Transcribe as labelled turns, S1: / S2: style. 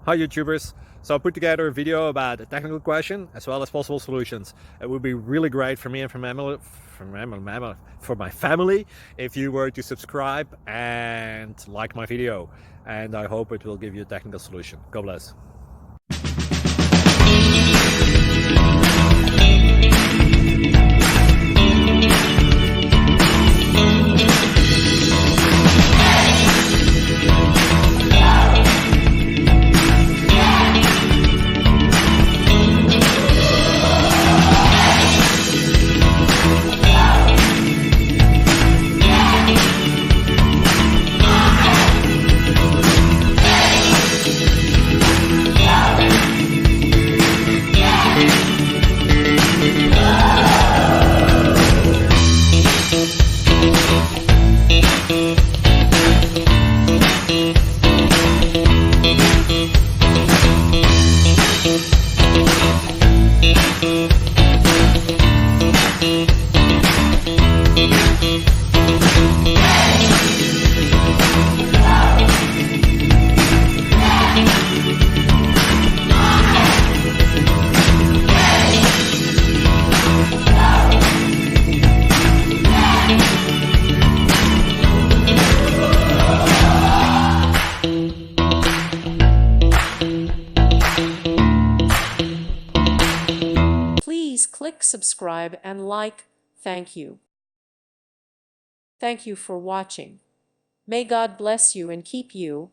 S1: Hi YouTubers! So I put together a video about a technical question as well as possible solutions. It would be really great for me and for my family if you were to subscribe and like my video. And I hope it will give you a technical solution. God bless.
S2: Please click subscribe and like. Thank you. Thank you for watching. May God bless you and keep you.